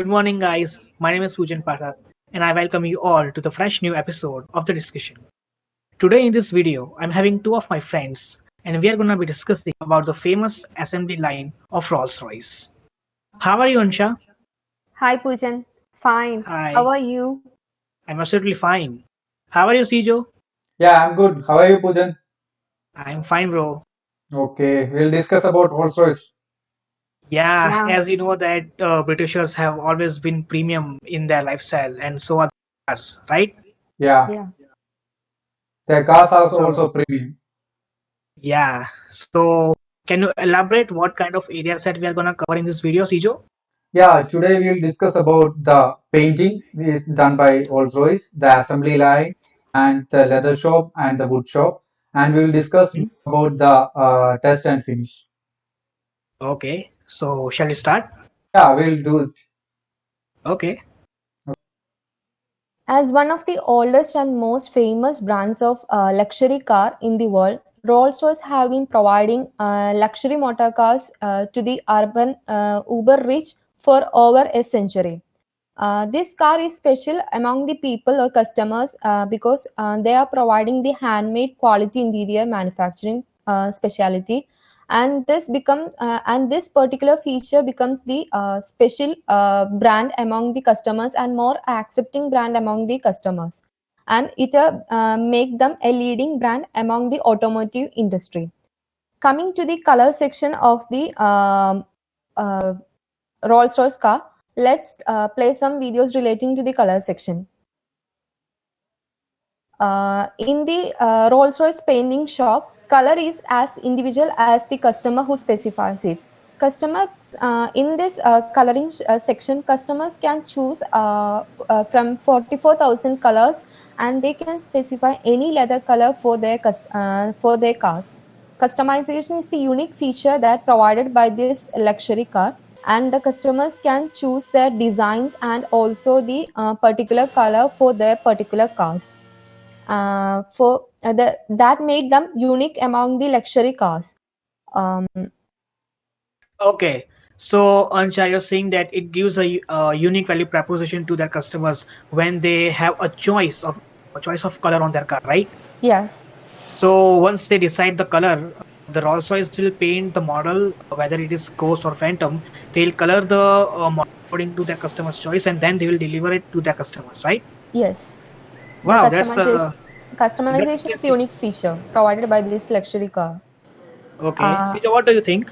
Good morning, guys. My name is Pujan Pathak, and I welcome you all to the fresh new episode of the discussion. Today, in this video, I'm having two of my friends, and we are going to be discussing about the famous assembly line of Rolls Royce. How are you, Ansha? Hi Poojan, fine. How Hi, are you? I'm absolutely fine. How are you, Sijo? Yeah, I'm good. How are you, Pujan? I'm fine, bro. Okay, we'll discuss about Rolls-Royce. Yeah, Yeah, as you know that Britishers have always been premium in their lifestyle, and so are cars, right? Yeah, yeah. the cars are So, also premium. yeah. So, can you elaborate what kind of areas that we are gonna cover in this video, Sijo? Yeah, today we'll discuss about the painting is done by Rolls-Royce, the assembly line, and the leather shop and the wood shop, and we'll discuss Mhm. about the test and finish. Okay. So, shall we start? Yeah, we'll do it. Okay. As one of the oldest and most famous brands of luxury car in the world, Rolls-Royce have been providing luxury motor cars to the urban uber-rich for over a century. This car is special among the people or customers because they are providing the handmade quality interior manufacturing specialty, and this particular feature becomes the special brand among the customers and more accepting brand among the customers, and it make them a leading brand among the automotive industry. Coming to the color section of the uh, Rolls-Royce car, let's play some videos relating to the color section. In the Rolls-Royce painting shop, color is as individual as the customer who specifies it. Customers in this coloring section, customers can choose from 44,000 colors, and they can specify any leather color for their cars. Customization is the unique feature that provided by this luxury car, and the customers can choose their designs and also the particular color for their particular cars. That made them unique among the luxury cars. Um, Okay. So, Ansha, you're saying that it gives a unique value proposition to their customers when they have a choice of color on their car, right? yes, So once they decide the color, the Rolls-Royce will paint the model, whether it is Ghost or Phantom. They'll color the model according to their customer's choice, and then they will deliver it to their customers, right? yes. The Wow, that's customization is a interesting. unique feature provided by this luxury car. Okay, Uh, Sija, what do you think?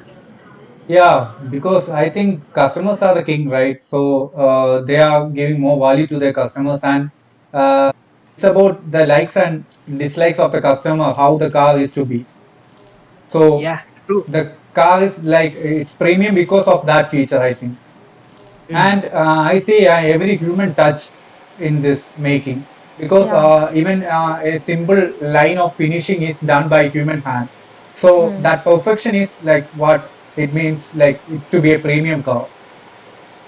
Yeah, because I think customers are the king, right? So they are giving more value to their customers, and it's about the likes and dislikes of the customer, how the car is to be. So Yeah, true. the car is like it's premium because of that feature, I think. Mm. And I see every human touch in this making because yeah. even a simple line of finishing is done by human hand. So Hmm. that perfection is like what it means, like it to be a premium car.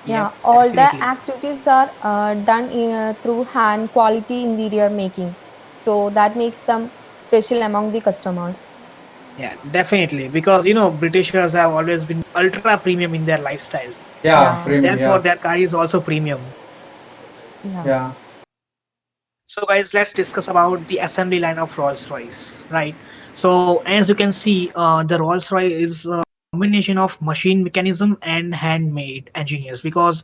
Yep, Yeah, all the definitely. activities are done through hand quality interior making. So that makes them special among the customers. Yeah, definitely. Because Britishers have always been ultra premium in their lifestyles. Yeah, Yeah, premium. Therefore, Yeah, their car is also premium. yeah. yeah, So guys, let's discuss about the assembly line of Rolls-Royce, right? So as you can see, the Rolls-Royce is a combination of machine mechanism and handmade engineers because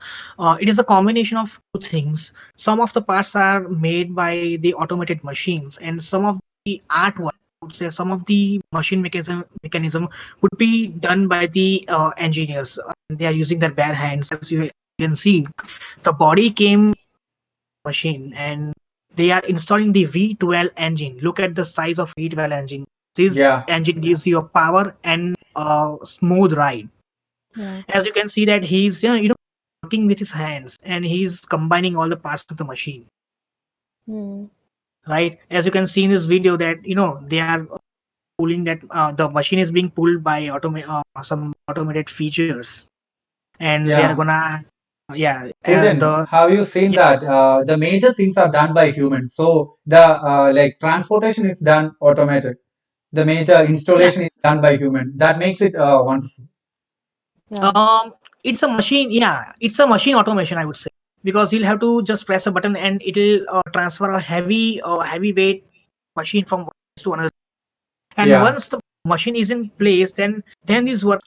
it is a combination of two things. Some of the parts are made by the automated machines, and some of the artwork, I would say, some of the machine mechanism would be done by the engineers. They are using their bare hands, as you can see. The body came machine and they are installing the V12 engine. Look at the size of V12 engine. This yeah, engine gives you a power and a smooth ride. Yeah. As you can see that he's working with his hands and he's combining all the parts of the machine, Hmm. right? As you can see in this video that they are pulling that the machine is being pulled by some automated features, and they are yeah. gonna yeah Pujan, the have you seen yeah that the major things are done by humans? So the like transportation is done automated. The major yeah installation is done by human. That makes it wonderful. Yeah. It's a machine. Yeah, it's a machine automation, I would say, because you'll have to just press a button and it'll transfer a heavy weight machine from one place to another. And Yeah. once the machine is in place, then this work.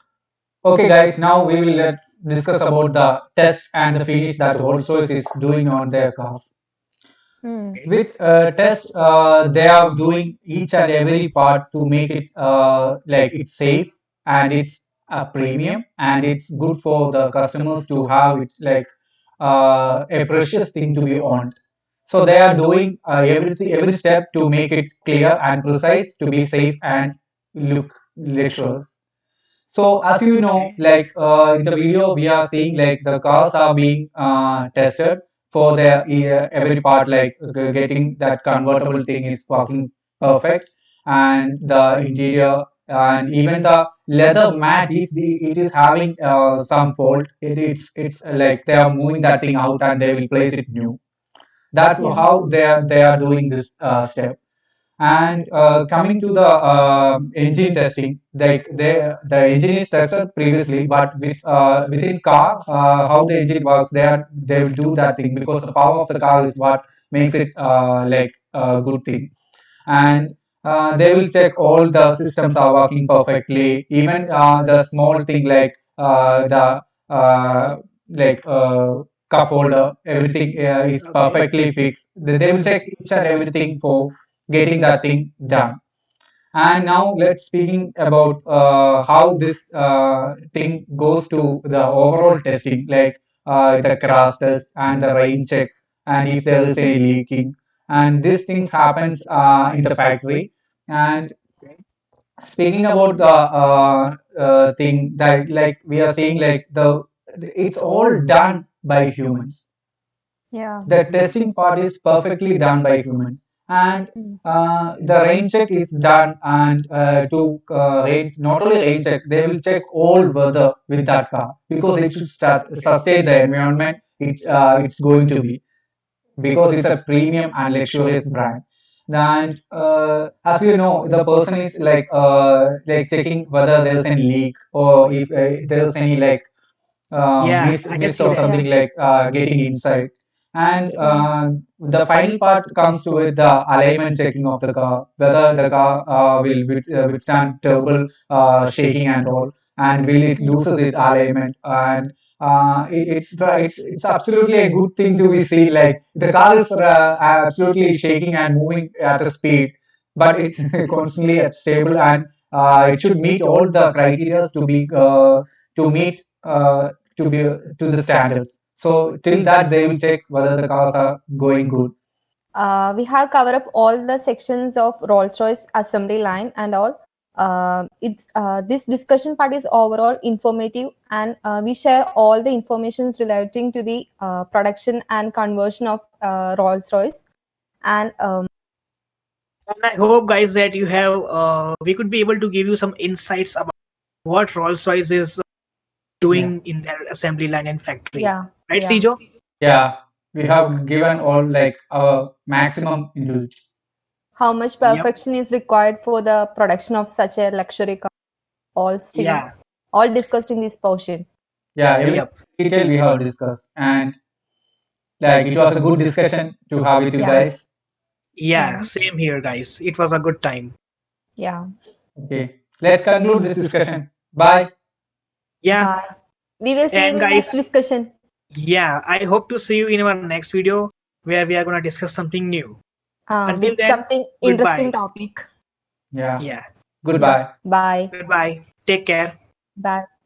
Okay, guys. Now we will let's discuss about the test and the finish that Rolls-Royce is doing on their cars. Hmm. With test, they are doing each and every part to make it like it's safe and it's a premium and it's good for the customers to have it like a precious thing to be owned. So they are doing every step to make it clear and precise to be safe and look luxurious. So as you know, like in the video, we are seeing like the cars are being tested for their every part, like getting that convertible thing is working perfect, and the interior and even the leather mat, if it is having some fault, it's like they are moving that thing out and they will place it new. That's Yeah. how they are doing this step. And coming to the engine testing, the engine is tested previously, but within car, how the engine works, they will do that thing because the power of the car is what makes it like a good thing. And they will check all the systems are working perfectly, even the small thing the uh, like cup holder, everything is Okay. perfectly fixed. They will check each and everything for getting that thing done. And now let's speaking about how this thing goes to the overall testing, like the crash test and the rain check, and if there is any leaking. And these things happens in the factory. And speaking about the thing that like we are saying, like it's all done by humans. Yeah. The testing part is perfectly done by humans, and Hmm. the rain check is done. And to rain, not only rain check, they will check all weather with that car because it should sustain the environment. It's going to be because it's a premium and luxurious brand. And as we know, the person is like checking whether there's any leak or if there's any like Yeah, I can mist see or that. Yeah. something like getting inside. And Hmm. the final part comes to with the alignment checking of the car, whether the car will withstand terrible shaking and all, and will it loses its alignment. And it's absolutely a good thing to be seen. Like the car is absolutely shaking and moving at a speed, but it's constantly at stable, and it should meet all the criteria to meet to the standards. So till that they will check whether the cars are going good. We have covered up all the sections of Rolls-Royce assembly line and all. It's This discussion part is overall informative, and we share all the informations relating to the production and conversion of Rolls-Royce. And And I hope, guys, that you have we could be able to give you some insights about what Rolls-Royce is Yeah, doing in their assembly line and factory. yeah, Right, yeah. Sijo? yeah. We have given all like our maximum into it. How much Yep. perfection is required for the production of such a luxury car? All seen, Yeah. all discussed in this portion. Yeah, every Yep. detail we have discussed, and like it was a good discussion to have with you Yeah, guys. Yeah. yeah, Same here, guys. It was a good time. yeah. Okay, let's conclude this discussion. Bye. Yeah. Bye. We will see you And in next guys, discussion. yeah, I hope to see you in our next video where we are gonna discuss something new. Until With then, something interesting goodbye. topic. Yeah. Yeah. Yeah. Goodbye. Bye. Goodbye. Take care. Bye.